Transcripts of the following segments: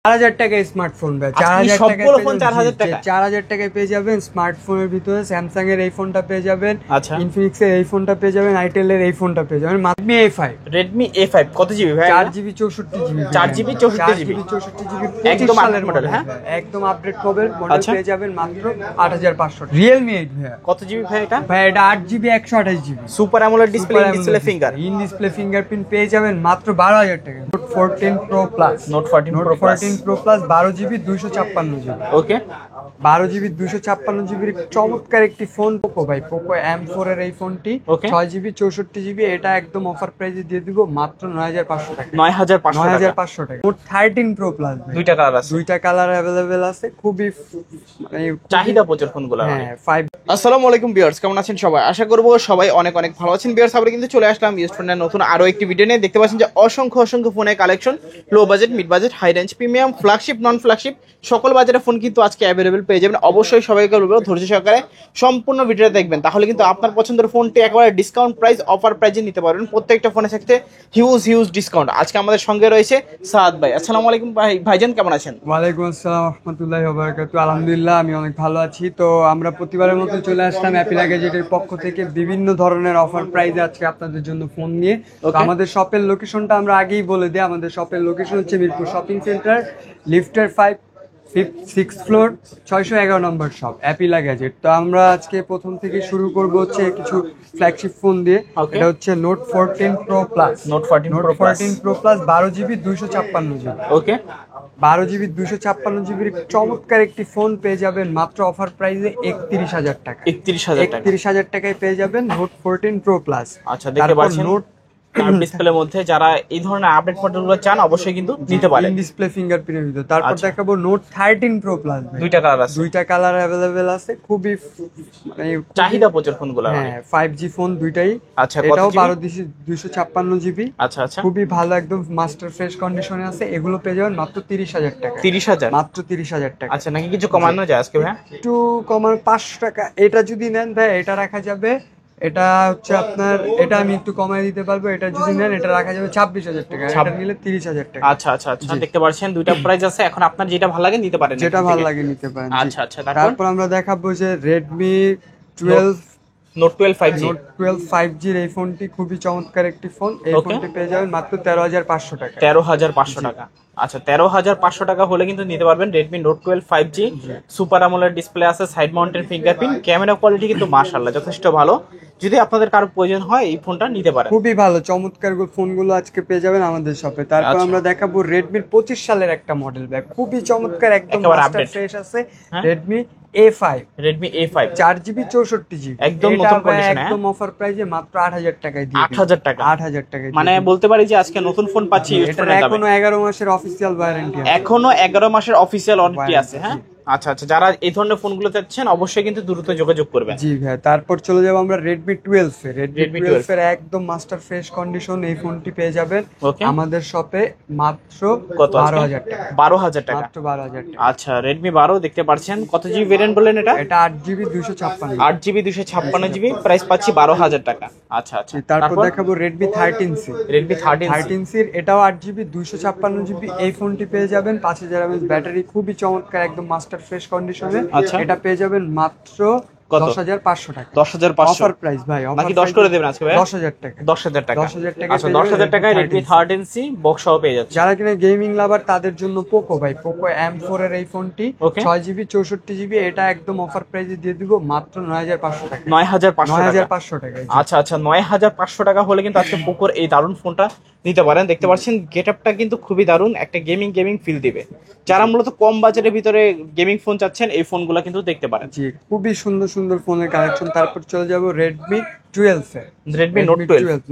4000 টাকায় স্মার্টফোন ভাই, 4000 টাকায় 4000 টাকায় পেয়ে যাবেন। স্মার্টফোনের ভিতরে স্যামসাং এর এই ফোনটা পেয়ে যাবেন, আচ্ছা ইনফিনিক্স এর এই ফোনটা পেয়ে যাবেন, আইটেল এর এই ফোনটা পেয়ে যাবেন। Redmi A5 Redmi A5 কত জিবি ভাই? 4GB 64GB 4GB 64GB 64GB একদম 25 সালের মডেল। হ্যাঁ একদম আপডেট মডেল আচ্ছা। পেয়ে যাবেন মাত্র 8500। Realme 8 ভাই, কত জিবি ভাই এটা? ভাই এটা 8GB 128GB super AMOLED display, display finger, in display fingerprint পেয়ে যাবেন মাত্র 12000 টাকা। Note 14 Pro Plus, Note 14 Pro Plus 14 Pro Plus 12GB 256GB। ওকে 12GB 256GB চমৎকার একটি ফোন পোকো ভাই, পোকো M4 এর এই ফোনটি Okay. 6GB 64GB। এটা একদম অফার প্রাইসে দিয়ে দিব মাত্র 9500 টাকা। 9500 টাকা। 9500 টাকা। Note 13 Pro Plus ভাই, দুইটা কালার আছে, দুইটা কালার अवेलेबल আছে। খুবই চাহিদা প্রচুর ফোনগুলো। হ্যাঁ 5। আসসালামু আলাইকুম ভিউয়ার্স, কেমন আছেন সবাই? আশা করব সবাই অনেক অনেক ভালো আছেন। ভিউয়ার্স আমরা কিন্তু চলে আসলাম ইউজড ফোনের নতুন আরো একটি ভিডিও নিয়ে। দেখতে পাচ্ছেন যে অসংখ্য ফোনের collection, low budget, mid budget, high range, premium, flagship, non flagship সকল বাজেটের ফোন কিন্তু আজকে অ্যাভেলেবেল পেয়ে যাবেন। অবশ্যই সবাইকে বলবো ধৈর্য সহকারে সম্পূর্ণ ভিডিওটা দেখবেন, তাহলে কিন্তু আপনার পছন্দের ফোনটি একেবারে ডিসকাউন্ট প্রাইস, অফার প্রাইসে নিতে পারবেন। প্রত্যেকটা ফোনে থাকতে হিউজ ডিসকাউন্ট। আজকে আমাদের সঙ্গে রয়েছে সাদ ভাই। আসসালামু আলাইকুম ভাইজান, কেমন আছেন? ওয়ালাইকুম আসসালাম রাহমাতুল্লাহি ওয়া বারাকাতুহু। আলহামদুলিল্লাহ আমি অনেক ভালো আছি। তো আমরা প্রতিবারের মতো চলে আসলাম অ্যাপিলা গ্যাজেটের পক্ষ থেকে বিভিন্ন ধরনের অফার প্রাইজে আজকে আপনাদের জন্য ফোন নিয়ে। তো আমাদের শপের লোকেশনটা আমরা আগেই বলে দিই। আমাদের শপের লোকেশন হচ্ছে মিরপুর শপিং সেন্টার, লিফটের 6th ফ্লোর, 611 নম্বর শপ, অ্যাপিলা গ্যাজেট। তো আমরা আজকে প্রথম থেকে শুরু করব হচ্ছে কিছু ফ্ল্যাগশিপ ফোন দিয়ে। এটা হচ্ছে Note 14 Pro Plus, Note 14 Pro Plus 14 Pro Plus 12GB 256GB। ওকে 12GB 256GB চমৎকার একটি ফোন পেয়ে যাবেন মাত্র অফার প্রাইসে 31000 টাকা। 31000 টাকা। 31000 টাকায় পেয়ে যাবেন Note 14 Pro Plus। আচ্ছা, দেখতে পাচ্ছেন নোট ডিসপ্লের মধ্যে যারা এই ধরনের আপডেট মডেলগুলো চান অবশ্যই কিন্তু নিতে পারেন। ইন ডিসপ্লে ফিঙ্গারপ্রিন্টের ভিতর। তারপর আচ্ছা। দেখাবো Note 13 Pro Plus। দুইটা কালার আছে, দুইটা কালার अवेलेबल আছে। খুবই চাহিদা প্রচুর ফোনগুলো। হ্যাঁ 5G ফোন দুইটাই। আচ্ছা, এটাও 256GB। আচ্ছা আচ্ছা, খুবই ভালো, একদম মাস্টার ফ্রেশ কন্ডিশনে আছে। এগুলো পেয়ে যাবেন মাত্র 30000 টাকা। 30000 মাত্র 30000 টাকা। আচ্ছা, নাকি কিছু কমানো যায় আজকে ভাই? একটু কমার 500 টাকা। এটা যদি নেন ভাই এটা রাখা যাবে, এটা হচ্ছে আপনার, এটা আমি একটু কমায় দিতে পারবো। এটা যদি নেন এটা রাখা যাবে 26000 টাকা। এটা নিলে 30000 টাকা। আচ্ছা আচ্ছা আচ্ছা, দেখতে পাচ্ছেন দুইটা প্রাইস আছে। এখন আপনার যেটা ভালো লাগে নিতে পারেন, যেটা ভালো লাগে নিতে পারেন। আচ্ছা আচ্ছা, তারপর আমরা দেখাবো যে Redmi 12 Note 12 5G। Note 12 5G এই ফোনটি খুবই চমৎকার একটি ফোন। এই ফোনটি পেয়ে যাবেন মাত্র 13500 টাকা। 13500 টাকা। আচ্ছা, 13500 টাকা হলে কিন্তু নিতে পারবেন Redmi Note 12 5G। Super AMOLED display আছে, side mounted fingerprint, camera quality কিন্তু মাশাআল্লাহ যথেষ্ট ভালো। যদি আপনাদের কারো প্রয়োজন হয় এই ফোনটা নিতে পারেন। খুবই ভালো চমৎকার ফোনগুলো আজকে পেয়ে যাবেন আমাদের শপে। তারপর আমরা দেখাবো Redmi 25 সালের একটা মডেল ব্যাগ, খুবই চমৎকার, একদম মাস্টার ফ্রেশ আছে। Redmi A5, Redmi A5 4GB 64GB একদম নতুন কন্ডিশনে, একদম অফার প্রাইসে মাত্র 8000 টাকায় দিয়ে 8000 টাকা। 8000 টাকায় মানে বলতে পারি যে আজকে নতুন ফোন পাচ্ছি। এটা এখনো 11 মাসের অফিসিয়াল ওয়ারেন্টি আছে। এখনো 11 মাসের অফিসিয়াল ওয়ারেন্টি আছে। হ্যাঁ আচ্ছা আচ্ছা, যারা এই ধরনের ফোনগুলো চাচ্ছেন অবশ্যই কিন্তু দ্রুত যোগাযোগ করবেন। জি ভাই। তারপর চলে যাব আমরা Redmi 12 এ। Redmi 12 এর একদম মাস্টার ফ্রেশ কন্ডিশন এই ফোনটি পেয়ে যাবেন আমাদের শপে মাত্র 12000 টাকা। 12000 টাকা, মাত্র 12000 টাকা। আচ্ছা, Redmi 12 দেখতে পাচ্ছেন। কত জিবি ভেরিয়েন্ট বললেন এটা? এটা 8GB 256। 8GB 256GB, প্রাইস পাচ্ছি 12000 টাকা। আচ্ছা আচ্ছা, তারপর দেখাবো Redmi 13C। Redmi 13C এটাও 8GB 256GB এই ফোনটি পেয়ে যাবেন 5000 mAh ব্যাটারি, খুবই চমৎকার, একদম মাস্টার ফ্রেশ কন্ডিশনে। এটা পেয়ে যাবেন মাত্র 10500 টাকা। 10500 অফার প্রাইস ভাই। নাকি 10 করে দেবেন আজকে ভাই? 10000 টাকা। 10000 টাকা। 10000 টাকা। আচ্ছা, 10000 টাকায় Redmi 13C বক্স সহ পেয়ে যাচ্ছে। যারা কিনা গেমিং লাভার তাদের জন্য পোকো ভাই, পোকো M4 এর এই ফোনটি 6GB 64GB। এটা একদম অফার প্রাইসে দিয়ে দিব মাত্র 9500 টাকা। 9500 টাকা। আচ্ছা আচ্ছা, 9500 টাকা হলে কিন্তু আজকে পোকোর এই দারুণ ফোনটা নিতে পারেন। দেখতে পাচ্ছেন গেটআপটা কিন্তু খুবই দারুণ, একটা গেমিং ফিল দিবে। যারা মূলত কম বাজেটের ভিতরে গেমিং ফোন চাচ্ছেন এই ফোনগুলো কিন্তু দেখতে পারেন। জি, খুবই সুন্দর ফোনের কালেকশন। তারপর চলে যাব Redmi 12 এ। Redmi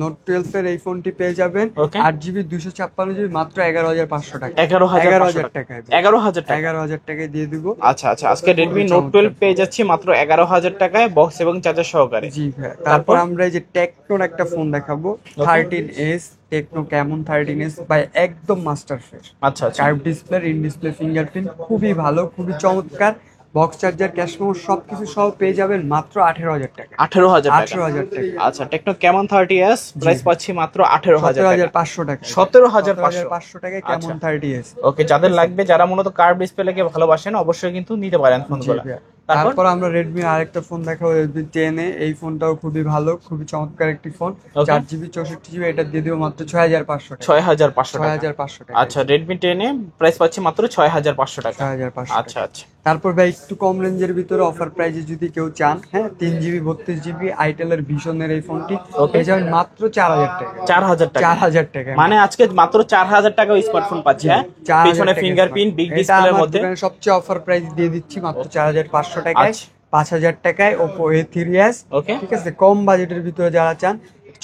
Note 12 এর এই ফোনটি পেয়ে যাবেন 8GB 256GB মাত্র 11500 টাকা। 11000 টাকা। 11000 টাকায় দিয়ে দিব। আচ্ছা আচ্ছা, আজকে Redmi Note 12 পেয়ে যাচ্ছি মাত্র 11000 টাকায় বক্স এবং চার্জার সহকারে। জি ভাই। তারপর আমরা এই যে টেকনোর একটা ফোন দেখাবো 13S। টেকনো কেমন 13S ভাই, একদম মাস্টার ফ্রেশ। আচ্ছা আচ্ছা, curve display, in display fingerprint, খুবই ভালো, খুবই চমৎকার। বক্স চার্জার, ক্যাশ মেমো সবকিছু সহ পেয়ে যাবেন মাত্র 18,000 টাকা। 18,000 টাকা। 18,000 টাকা। আচ্ছা, টেকনো ক্যামন 30s প্রাইস পাচ্ছি মাত্র 18,000 টাকা। 17,500 টাকা। 17,500 টাকায় কেমন 30s। ওকে, যাদের লাগবে, যারা মূলত কার্ভ ডিসপ্লেকে ভালোবাসেন অবশ্যই কিন্তু নিতে পারেন ফোনগুলো। তারপর আমরা রেডমি আরেকটা ফোন দেখাবো, রেডমি 10A। এই ফোনটাও খুবই ভালো, খুবই চমৎকার একটি ফোন। 4GB 64GB, এটা দিয়ে দিব মাত্র 6,500 টাকা। 6,500 টাকা। আচ্ছা, রেডমি 10A প্রাইস পাচ্ছি মাত্র 6,500 টাকা। 6,500। আচ্ছা আচ্ছা। তারপর ভাই একটু কম রেঞ্জের ভিতরে অফার প্রাইসে যদি কেউ চান, হ্যাঁ 3GB 32GB আইটেলের ভিশনের এই ফোনটি পেয়ে যাবেন মাত্র 4,000 টাকা। 4,000 টাকা। 4,000 টাকা, মানে আজকে মাত্র 4,000 টাকা স্মার্টফোন পাচ্ছি। হ্যাঁ, পিছনে ফিঙ্গারপ্রিন্ট, বিগ ডিসপ্লের মধ্যে সবচেয়ে অফার প্রাইস দিয়ে দিচ্ছি মাত্র 4,500 টাকায়। 5,000 টাকায় Oppo A3s। ওকে, ঠিক আছে, কম বাজেটের ভিতরে যারা চান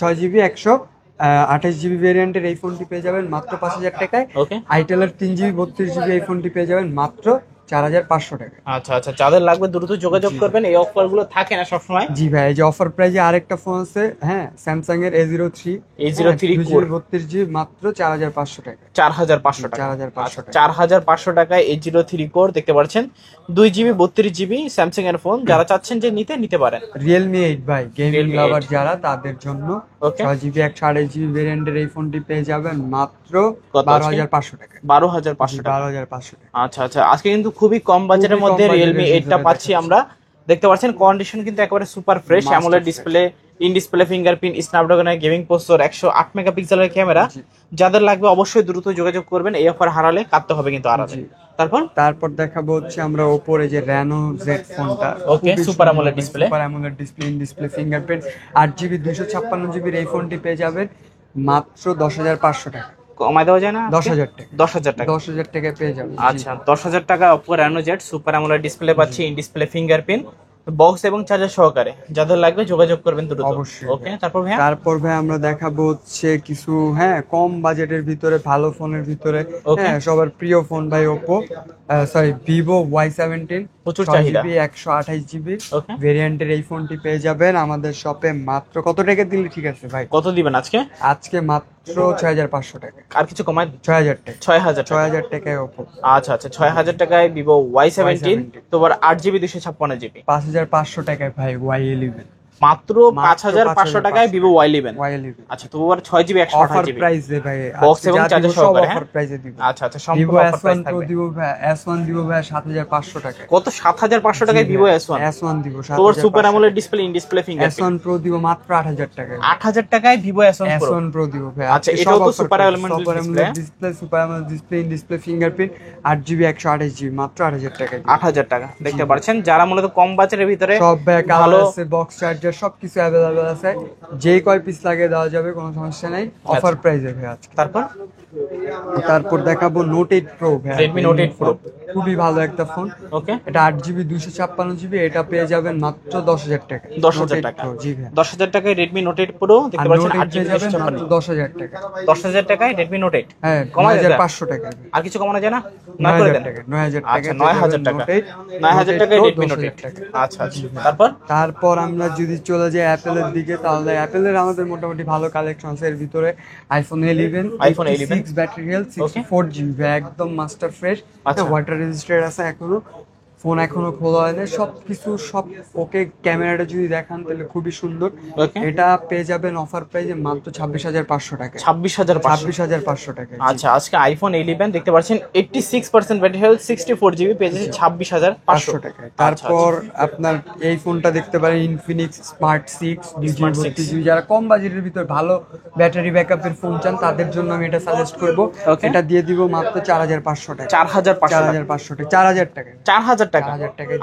6GB 128GB ভেরিয়েন্টের এই ফোনটি পেয়ে যাবেন মাত্র 5,000 টাকায়। ওকে, আইটেলের 3GB 32GB এই ফোনটি পেয়ে যাবেন মাত্র 4,500 টাকা। আচ্ছা আচ্ছা, যাদের লাগবে দ্রুত যোগাযোগ করবেন, এই অফার গুলো থাকে না সবসময়। জি ভাই, এই যে অফার প্রাইজে আরেকটা ফোন আছে, হ্যাঁ স্যামসাং এর A03 32GB মাত্র 4,500 টাকা। 4,500 টাকা। 4,500 টাকা। 4,500 টাকায় A03 কোর দেখতে পাচ্ছেন, 2GB 32GB স্যামসাং এর ফোন। যারা চাচ্ছেন যে নিতে পারেন। Realme 8 ভাই, গেমিং Realme লাভার 8 যারা, তাদের জন্য ওকে, 6GB 128GB ভেরিয়েন্টের এই ফোনটি পেয়ে যাবেন মাত্র 12,500 টাকা। 12,500 টাকা। 12,500 টাকা। আচ্ছা আচ্ছা, আজকে কিন্তু খুবই কম বাজেটের মধ্যে Realme 8টা পাচ্ছি আমরা। দেখতে পাচ্ছেন কন্ডিশন কিন্তু একেবারে super fresh. AMOLED display, in display fingerprint, স্ন্যাপড্রাগনের গেমিং প্রসেসর, 108 মেগাপিক্সেলের ক্যামেরা। যাদের লাগবে অবশ্যই দ্রুত যোগাযোগ করবেন, এই অফার হারালে কাটতে হবে কিন্তু আলাদা। তারপর দেখাবো হচ্ছে আমরা ওপোর এই যে Reno Z ফোনটা। Okay, super AMOLED display, super AMOLED display, in display fingerprint, 8GB 256GB এই ফোনটি পেয়ে যাবেন মাত্র 10,500 টাকা। কমায় দেওয়া যায় না? 10,000 টাকা। 10,000 টাকা। 10,000 টাকায় পেয়ে যাবেন। আচ্ছা, 10,000 টাকা Oppo Reno Z super AMOLED display পাচ্ছি, ইন ডিসপ্লে ফিঙ্গারপ্রিন্ট, বক্স এবং চার্জার সহকারে। যাদের লাগবে যোগাযোগ করবেন দ্রুত। অবশ্যই। ওকে, তারপর ভাই আমরা দেখাবো হচ্ছে কিছু, হ্যাঁ কম বাজেটের ভিতরে ভালো ফোনের ভিতরে, হ্যাঁ সবার প্রিয় ফোন ভাই Oppo Vivo Y17, প্রচুর চাহিদা, 128GB ভেরিয়েন্টের এই ফোনটি পেয়ে যাবেন আমাদের শপে মাত্র কত টাকা দিলে ঠিক আছে ভাই? কত দিবেন আজকে? আজকে মাত্র 6,500 টাকা। আর কিছু কমায়? 6,000 টাকা। 6,000 টাকায় Oppo। আচ্ছা আচ্ছা, 6,000 টাকায় Vivo Y17, তোমার 8GB 256GB। 5,500 টাকায় ভাই Y11। মাত্র 5,500 টাকায় Vivo Y11। আচ্ছা, তো আর 6GB 128GB প্রাইস দে ভাই, বক্স এবং চার্জার সহকারে। অফার প্রাইসে দিব। আচ্ছা আচ্ছা, সম্পূর্ণ অফার প্রাইস থাকবে। দিব ভাই, S1 দিব ভাই 7,500 টাকায়। কত? 7,500 টাকায় Vivo S1 দিব। তোর super AMOLED display, in display fingerprint. S1 Pro দিব মাত্র 8,000 টাকায়। 8,000 টাকায় Vivo S1 Pro দিব ভাই। আচ্ছা, এটাও তো super AMOLED display, super AMOLED display, in display fingerprint, 8GB 128GB মাত্র 8,000 টাকায়। 8,000 টাকা। দেখতে পাচ্ছেন, যারা মূলত কম বাজেটের ভিতরে সব ভালো আছে, বক্স চার্জার সবকিছু अवेलेबल আছে, যে কয় পিস লাগে দেওয়া যাবে, কোনো সমস্যা নাই, অফার প্রাইসে ভাই আজকে। তারপর দেখাবো Note 8 Pro ভাই, Redmi Note 8 Pro খুবই ভালো একটা ফোন। ওকে, এটা 8GB 256GB, এটা পেয়ে যাবেন মাত্র 10,000 টাকা। 10,000 টাকা। জি ভাই, 10,000 টাকায় Redmi Note 8 Pro দেখতে পাচ্ছেন, 8GB যাবেন মাত্র 10,000 টাকা। 10,000 টাকায় Redmi Note 8, হ্যাঁ 9,500 টাকা। আর কিছু কমানো যায় না? না করে দেন। 9,000 টাকা। আচ্ছা, 9,000 টাকা। 9,000 টাকায় Redmi Note 8। আচ্ছা আচ্ছা, তারপর আমরা যদি চলে যাই অ্যাপেলের দিকে, তাহলে অ্যাপেলের আমাদের মোটামুটি ভালো কালেকশন আছে। এর ভিতরে iPhone 11 ব্যাটারি হেলথ, 64GB, একদম মাস্টার ফ্রেশ, ওয়াটার রেজিস্টার আছে, এখনো ফোন এখনো খোলা হয়নি, সবকিছু সব ওকে। ক্যামেরাটা যদি দেখান তাহলে খুবই সুন্দর। এটা পেয়ে যাবেন অফার প্রাইসে মাত্র 26,500 টাকা। 26,500 টাকা। আচ্ছা, আজকে iPhone 11 দেখতে পাচ্ছেন 86% ব্যাটারি হেলথ, 64GB, পেয়ে যাচ্ছে 26,500 টাকা। তারপর আপনার এই ফোনটা দেখতে পারেন Infinix Smart 6 32GB। যারা কম বাজেটের ভিতর ভালো ব্যাটারি ব্যাকআপের ফোন চান, তাদের জন্য আমি এটা সাজেস্ট করব। এটা দিয়ে দিব মাত্র 4,500 টাকা। 4,500 টাকা। 4,000 টাকা। 4,000 টাকা।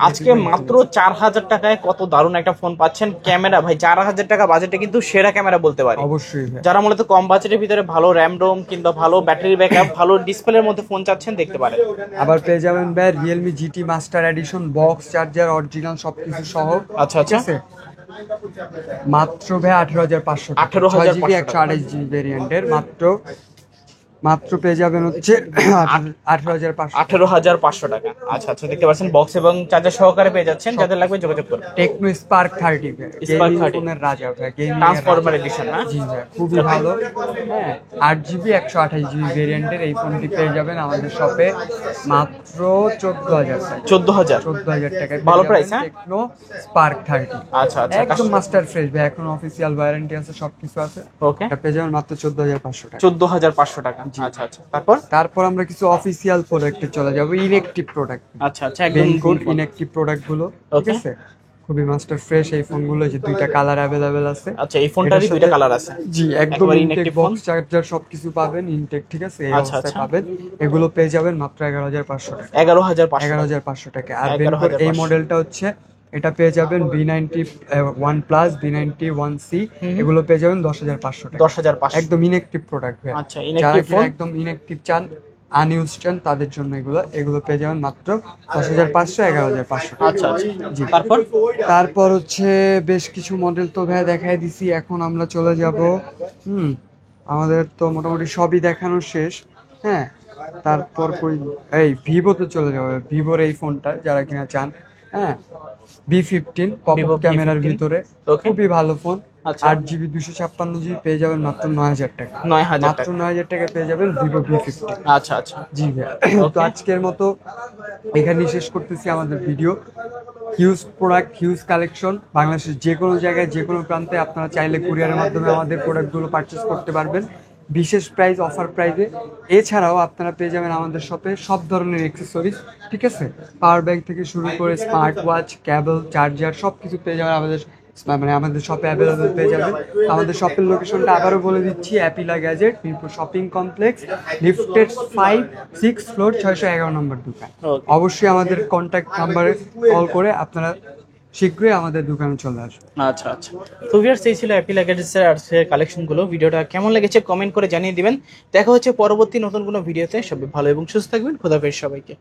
আজকে মাত্র 4,000 টাকায় কত দারুণ একটা ফোন পাচ্ছেন। ক্যামেরা ভাই 4,000 টাকা বাজেটে কিন্তু সেরা ক্যামেরা বলতে পারি। অবশ্যই, যারা মূলত কম বাজেটের ভিতরে ভালো র্যাম রোম কিংবা ভালো ব্যাটারি ব্যাকআপ, ভালো ডিসপ্লের মধ্যে ফোন চাচ্ছেন, দেখতে পারেন। আবার পেয়ে যাবেন ভাই Realme GT master edition, box charger original সবকিছু সহ। আচ্ছা আচ্ছা, মাত্র ভাই 18,500 টাকা। 6GB 128GB ভেরিয়েন্টের মাত্র মাত্র পেয়ে যাবেন হচ্ছে 18,500। 18,500 টাকা। আচ্ছা আচ্ছা, দেখতে পাচ্ছেন বক্স এবং চার্জার সহকারে পেয়ে যাচ্ছেন, যাদের লাগবে যোগাযোগ করুন। টেকনো স্পার্ক 30 Spark গেমিং 30 ফোনের রাজা ভাই, গেমিং ট্রান্সফরমার এডিশন না? জি ভাই, খুবই ভালো। হ্যাঁ, 8GB 128GB ভেরিয়েন্টের এই ফোনটি পেয়ে যাবেন আমাদের শপে মাত্র 14,000 টাকা। 14,000 টাকায় ভালো প্রাইস। হ্যাঁ, টেকনো স্পার্ক 30 আচ্ছা আচ্ছা, একদম মাস্টার ফ্রেশ ভাই, এখন অফিসিয়াল ওয়ারেন্টি আছে, সবকিছু আছে। ওকে, এটা পেয়ে যাবেন মাত্র 14,500 টাকা। 14,500 টাকা। আচ্ছা আচ্ছা, তারপর আমরা কিছু অফিসিয়াল প্রোডাক্টে চলে যাব, ইনঅ্যাকটিভ প্রোডাক্ট। আচ্ছা আচ্ছা, একদম গুড ইনঅ্যাকটিভ প্রোডাক্ট গুলো, ঠিক আছে, খুবই মাস্টার ফ্রেশ এই ফোনগুলো, যে দুইটা কালার अवेलेबल আছে। আচ্ছা, এই ফোনটারই দুইটা কালার আছে। জি, একদম ইনটেক ইনঅ্যাকটিভ বক্স চার্জার সবকিছু পাবেন ইনটেক, ঠিক আছে, এই আচ্ছা, অবস্থায় আচ্ছা। পাবেন। এগুলো পেয়ে যাবেন মাত্র 11,500 টাকা। 11,500 টাকা। আর বেনকোর এই মডেলটা হচ্ছে, এটা পেয়ে যাবেন B90 OnePlus B90 1C, এগুলো পেয়ে যাবেন 10,500 টাকা। 10,500 একদম ইনঅ্যাকটিভ প্রোডাক্ট ভাই। আচ্ছা, যারা ইনঅ্যাকটিভ কিনা ফোন, একদম ইনঅ্যাকটিভ চান, আনইউজ চান, তাদের জন্য এগুলো পেয়ে যাবেন মাত্র 10,500 11,500 টাকা। আচ্ছা আচ্ছা, জি। তারপর হচ্ছে বেশ কিছু মডেল তো ভাই দেখাই দিছি, এখন আমরা চলে যাব, আমাদের তো মোটামুটি সবই দেখানো শেষ। হ্যাঁ, তারপর এই ভিভোতে চলে যাবে, ভিভোর এই ফোনটা যারা কিনা চান। হ্যাঁ, B15 পপ Vivo ক্যামেরার V15 ভিতরে, ওকে, খুবই ভালো ফোন। আচ্ছা। 8GB 256GB পেয়ে যাবেন মাত্র 9,000 টাকা। 9,000 মাত্র 9,000 টাকা পেয়ে যাবেন ভিভো V15। আচ্ছা আচ্ছা, জি ভাই, তো আজকের মতো এখানেই শেষ করতেছি আমাদের video. Huge product, huge collection, বাংলাদেশের যে কোনো জায়গায় যে কোনো প্রান্তে আপনারা চাইলে কুরিয়ারের মাধ্যমে আমাদের প্রোডাক্টগুলো পারচেস করতে পারবেন বিশেষ প্রাইস, অফার প্রাইসে। এছাড়াও আপনারা পেয়ে যাবেন আমাদের শপে সব ধরনের অ্যাক্সেসরিজ, ঠিক আছে, পাওয়ার ব্যাংক থেকে শুরু করে স্মার্ট ওয়াচ, কেবল, চার্জার, সব কিছু পেয়ে যাবেন আমাদের শপে অ্যাভেলেবল পেয়ে যাবেন। আমাদের শপের লোকেশনটা আবারও বলে দিচ্ছি, অ্যাপিলা গ্যাজেট, মিরপুর শপিং কমপ্লেক্স, লিফটেড 5-6 ফ্লোর, 611 নম্বর দোকান। অবশ্যই আমাদের কন্ট্যাক্ট নাম্বারে কল করে আপনারা শীঘ্রই আমাদের দোকানে চলে আসবেন। আচ্ছা আচ্ছা। তো ভিউয়ার্স, এই ছিল অ্যাপিল গ্যাজেটসের আজকের কালেকশনগুলো। ভিডিওটা কেমন লেগেছে কমেন্ট করে জানিয়ে দিবেন। দেখা হচ্ছে পরবর্তী নতুন কোনো ভিডিওতে। সবাই ভালো এবং সুস্থ থাকবেন। খোদা হাফেজ সবাইকে।